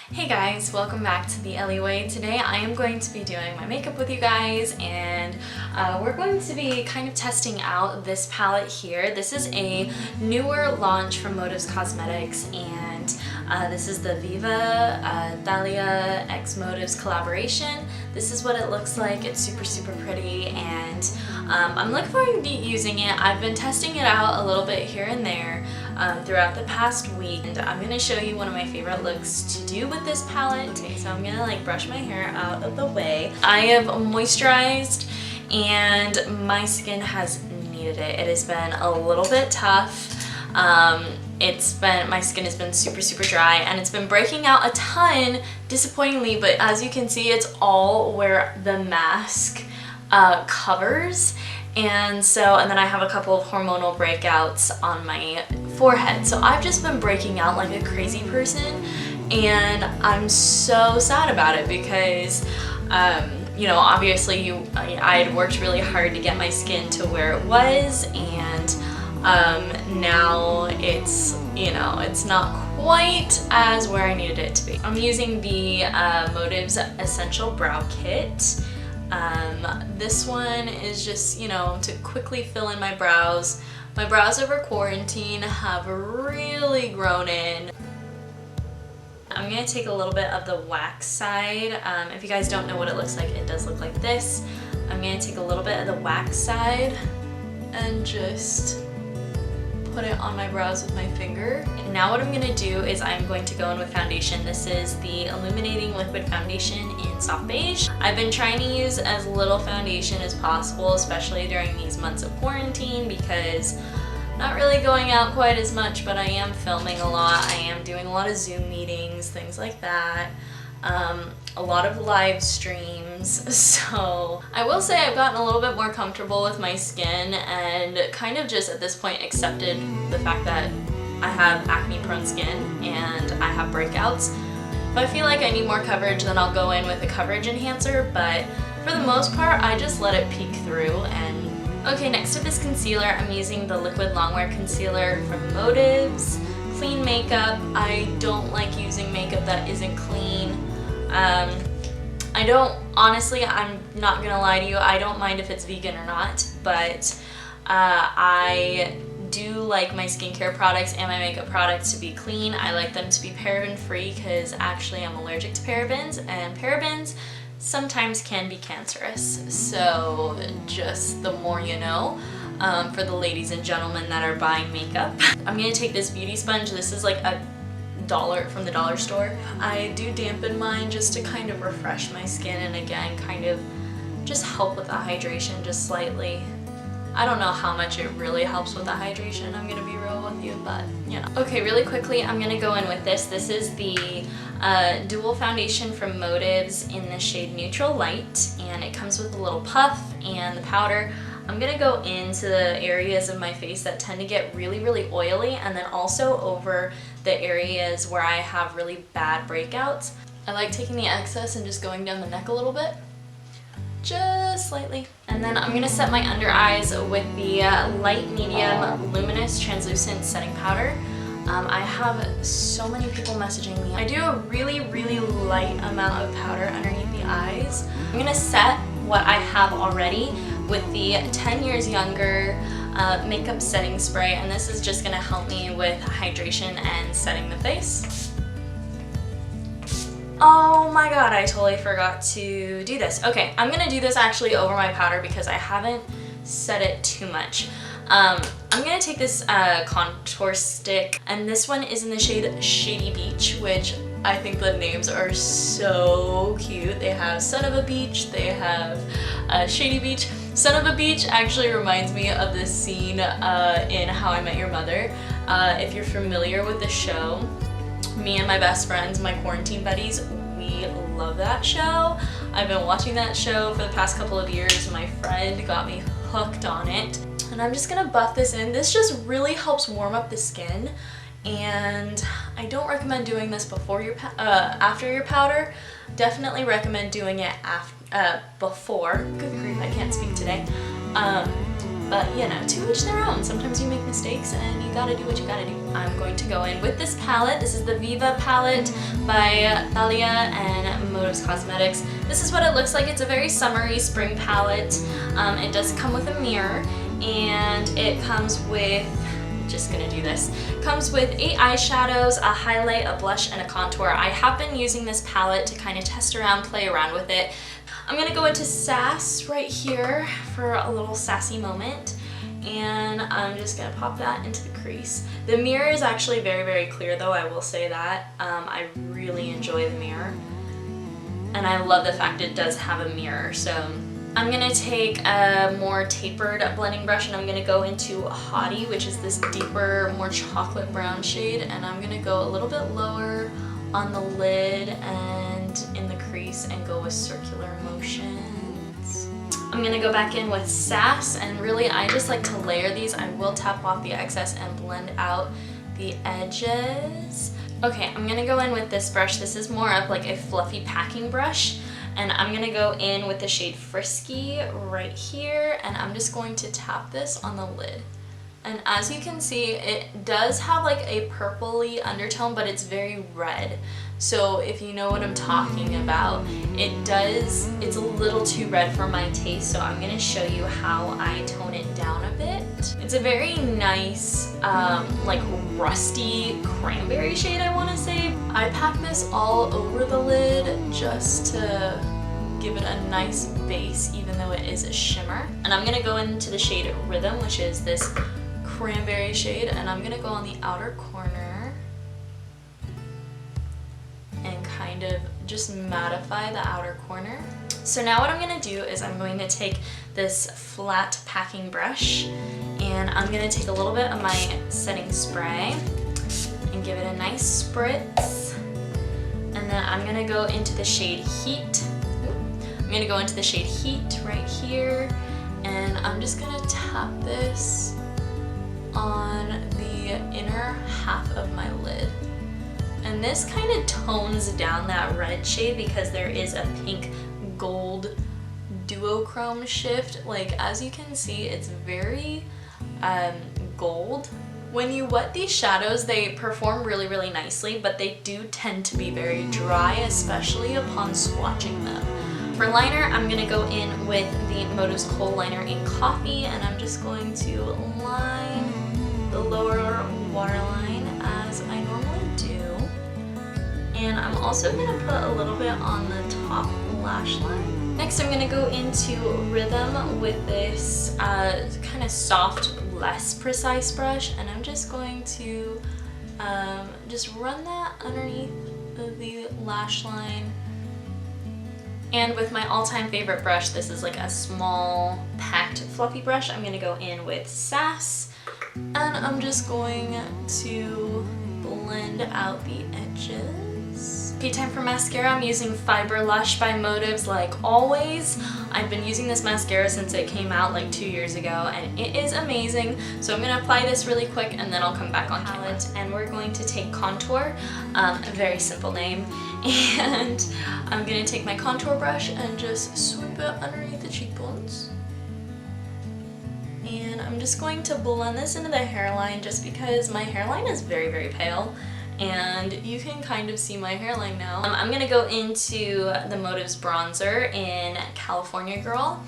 Hey guys, welcome back to the Ellie Way. Today I am going to be doing my makeup with you guys, and we're going to be kind of testing out this palette here. This is a newer launch from Motives Cosmetics, and this is the Viva Thalia x Motives collaboration. This is what it looks like. It's super pretty, and I'm looking forward to using it. I've been testing it out a little bit here and there throughout the past week, and I'm going to show you one of my favorite looks to do with this palette. Okay, so I'm gonna like brush my hair out of the way. I have moisturized and my skin has needed it. It has been a little bit tough. My skin has been super dry, and it's been breaking out a ton, disappointingly, but as you can see, it's all where the mask covers. And then I have a couple of hormonal breakouts on my forehead. So I've just been breaking out like a crazy person, and I'm so sad about it because, you know, obviously I had worked really hard to get my skin to where it was, and now it's, you know, it's not quite as where I needed it to be. I'm using the Motives Essential Brow Kit. This one is just, you know, to quickly fill in my brows. My brows over quarantine have really grown in. I'm going to take a little bit of the wax side. If you guys don't know what it looks like, it does look like this. I'm going to take a little bit of the wax side and just put it on my brows with my finger. And now what I'm going to do is I'm going to go in with foundation. This is the Illuminating Liquid Foundation in Soft Beige. I've been trying to use as little foundation as possible, especially during these months of quarantine, because not really going out quite as much, but I am filming a lot. I am doing a lot of Zoom meetings, things like that. A lot of live streams. So I will say I've gotten a little bit more comfortable with my skin and kind of just at this point accepted the fact that I have acne prone skin and I have breakouts. If I feel like I need more coverage, then I'll go in with a coverage enhancer, but for the most part I just let it peek through. And okay, next up is concealer. I'm using the Liquid Longwear Concealer from Motives. Clean makeup. I don't like using makeup that isn't clean. I don't, honestly, I'm not gonna lie to you, I don't mind if it's vegan or not, but I do like my skincare products and my makeup products to be clean. I like them to be paraben free because actually I'm allergic to parabens, and parabens sometimes can be cancerous, so just the more you know. For the ladies and gentlemen that are buying makeup. I'm gonna take this beauty sponge. This is like $1 from the dollar store. I do dampen mine just to kind of refresh my skin and again kind of just help with the hydration just slightly. I don't know how much it really helps with the hydration, I'm gonna be real with you, but you know. Okay, really quickly I'm gonna go in with this. This is the dual foundation from Motives in the shade Neutral Light, and it comes with a little puff and the powder. I'm gonna go into the areas of my face that tend to get really oily, and then also over the areas where I have really bad breakouts. I like taking the excess and just going down the neck a little bit, just slightly. And then I'm gonna set my under eyes with the light medium luminous translucent setting powder. I have so many people messaging me. I do a really light amount of powder underneath the eyes. I'm gonna set what I have already with the 10 years younger makeup setting spray, and this is just gonna help me with hydration and setting the face. Oh my god, I totally forgot to do this. Okay, I'm gonna do this actually over my powder because I haven't set it too much. I'm gonna take this contour stick, and this one is in the shade Shady Beach, which I think the names are so cute. They have Son of a Beach, they have Shady Beach. Son of a Beach actually reminds me of this scene in How I Met Your Mother. If you're familiar with the show, me and my best friends, my quarantine buddies, we love that show. I've been watching that show for the past couple of years. My friend got me hooked on it. And I'm just gonna buff this in. This just really helps warm up the skin, and I don't recommend doing this before your after your powder. Definitely recommend doing it before. Good grief, I can't speak today. But you know, to each their own. Sometimes you make mistakes and you gotta do what you gotta do. I'm going to go in with this palette. This is the Viva palette by Thalia and B.O.S. Cosmetics. This is what it looks like. It's a very summery spring palette. It does come with a mirror, and it comes with, just gonna do this, comes with 8 eyeshadows, a highlight, a blush, and a contour. I have been using this palette to kind of test around, play around with it. I'm gonna go into Sass right here for a little sassy moment, and I'm just gonna pop that into the crease. The mirror is actually very, very clear though, I will say that. I really enjoy the mirror, and I love the fact it does have a mirror. So I'm gonna take a more tapered blending brush, and I'm gonna go into Hottie, which is this deeper, more chocolate brown shade, and I'm gonna go a little bit lower on the lid and in the crease and go with circular motions. I'm gonna go back in with Sass, and really I just like to layer these. I will tap off the excess and blend out the edges. Okay, I'm gonna go in with this brush. This is more of like a fluffy packing brush, and I'm gonna go in with the shade Frisky right here, and I'm just going to tap this on the lid. And as you can see, it does have like a purpley undertone, but it's very red. So if you know what I'm talking about, it's a little too red for my taste, so I'm gonna show you how I tone it down a bit. It's a very nice, like rusty cranberry shade, I wanna say. I pack this all over the lid just to give it a nice base, even though it is a shimmer. And I'm gonna go into the shade Rhythm, which is this cranberry shade, and I'm gonna go on the outer corner and kind of just mattify the outer corner. So now what I'm gonna do is I'm going to take this flat packing brush, and I'm gonna take a little bit of my setting spray and give it a nice spritz, and then I'm gonna go into the shade Heat. I'm gonna go into the shade Heat right here, and I'm just gonna tap this on the inner half of my lid. And this kind of tones down that red shade because there is a pink gold duochrome shift. Like, as you can see, it's very gold. When you wet these shadows, they perform really, really nicely, but they do tend to be very dry, especially upon swatching them. For liner, I'm gonna go in with the B.O.S. Kohl Liner in Coffee, and I'm just going to line the lower waterline as I normally do. And I'm also gonna put a little bit on the top lash line. Next, I'm gonna go into Rhythm with this kind of soft, less precise brush, and I'm just going to just run that underneath the lash line. And with my all-time favorite brush, this is like a small, packed, fluffy brush, I'm gonna go in with Sass, and I'm just going to blend out the edges. Okay, time for mascara. I'm using Fiber Lush by Motives like always. I've been using this mascara since it came out like 2 years ago, and it is amazing. So I'm gonna apply this really quick, and then I'll come back on palette, and we're going to take Contour, a very simple name. And I'm gonna take my contour brush and just sweep it underneath the cheekbones. And I'm just going to blend this into the hairline just because my hairline is very, very pale. And you can kind of see my hairline now. I'm gonna go into the Motives bronzer in California Girl.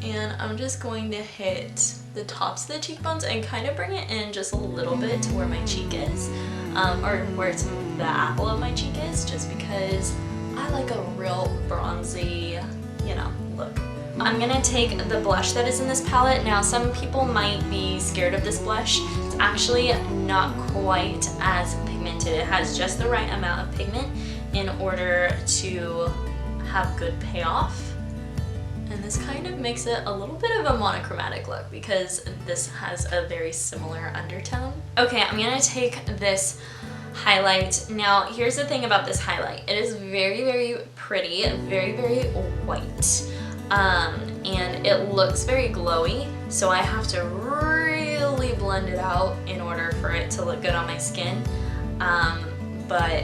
And I'm just going to hit the tops of the cheekbones and kind of bring it in just a little bit to where my cheek is. Or where it's the apple of my cheek is, just because I like a real bronzy, you know, look. I'm gonna take the blush that is in this palette. Now, some people might be scared of this blush. It's actually not quite as pigmented. It has just the right amount of pigment in order to have good payoff. And this kind of makes it a little bit of a monochromatic look because this has a very similar undertone. Okay, I'm gonna take this highlight. Now, here's the thing about this highlight. It is very, very pretty, very, very white. And it looks very glowy, so I have to really blend it out in order for it to look good on my skin. But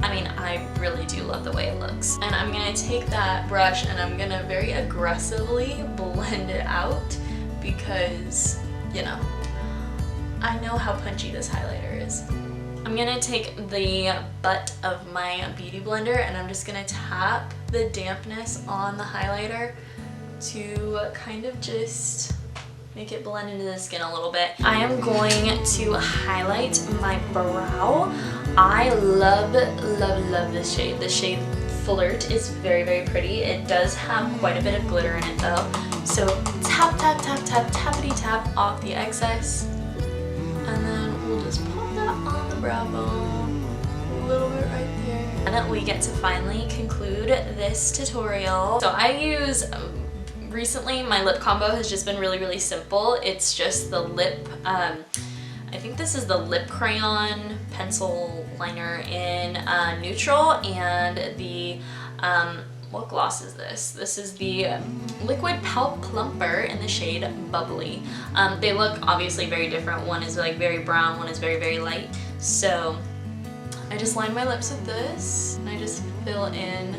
I mean, I really do love the way it looks. And I'm gonna take that brush and I'm gonna very aggressively blend it out because, you know, I know how punchy this highlighter is. I'm gonna take the butt of my beauty blender and I'm just gonna tap the dampness on the highlighter to kind of just make it blend into the skin a little bit. I am going to highlight my brow. I love this shade. The shade Flirt is very pretty. It does have quite a bit of glitter in it though. So tap, tap, tap, tap, tappity tap off the excess. And then we'll just pop that on the brow bone. A little bit right there. And then we get to finally conclude this tutorial. So I use, recently my lip combo has just been really simple. It's just the lip, I think this is the lip crayon pencil liner in neutral, and the, what gloss is this? This is the liquid Pout Plumper in the shade Bubbly. They look obviously very different. One is like very brown, one is very light. So I just line my lips with this, and I just fill in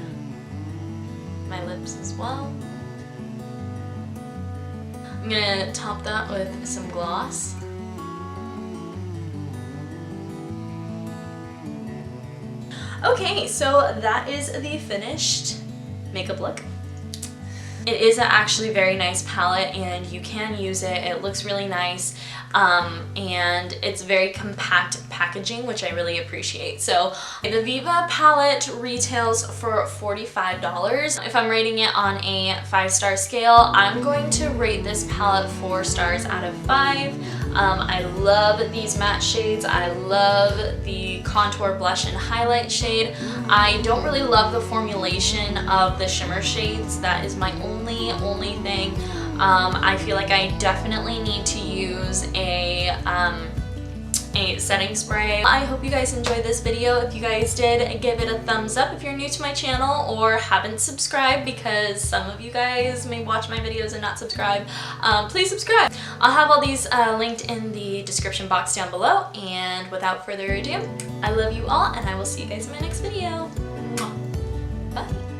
my lips as well. I'm gonna top that with some gloss. Okay, so that is the finished makeup look. It is actually a very nice palette and you can use it. It looks really nice and it's very compact packaging, which I really appreciate. So the Viva palette retails for $45. If I'm rating it on a 5-star scale, I'm going to rate this palette 4 stars out of 5. I love these matte shades. I love the contour, blush, and highlight shade. I don't really love the formulation of the shimmer shades. That is my only thing. I feel like I definitely need to use a setting spray. I hope you guys enjoyed this video. If you guys did, give it a thumbs up if you're new to my channel or haven't subscribed, because some of you guys may watch my videos and not subscribe. Please subscribe. I'll have all these linked in the description box down below, and without further ado, I love you all and I will see you guys in my next video. Bye.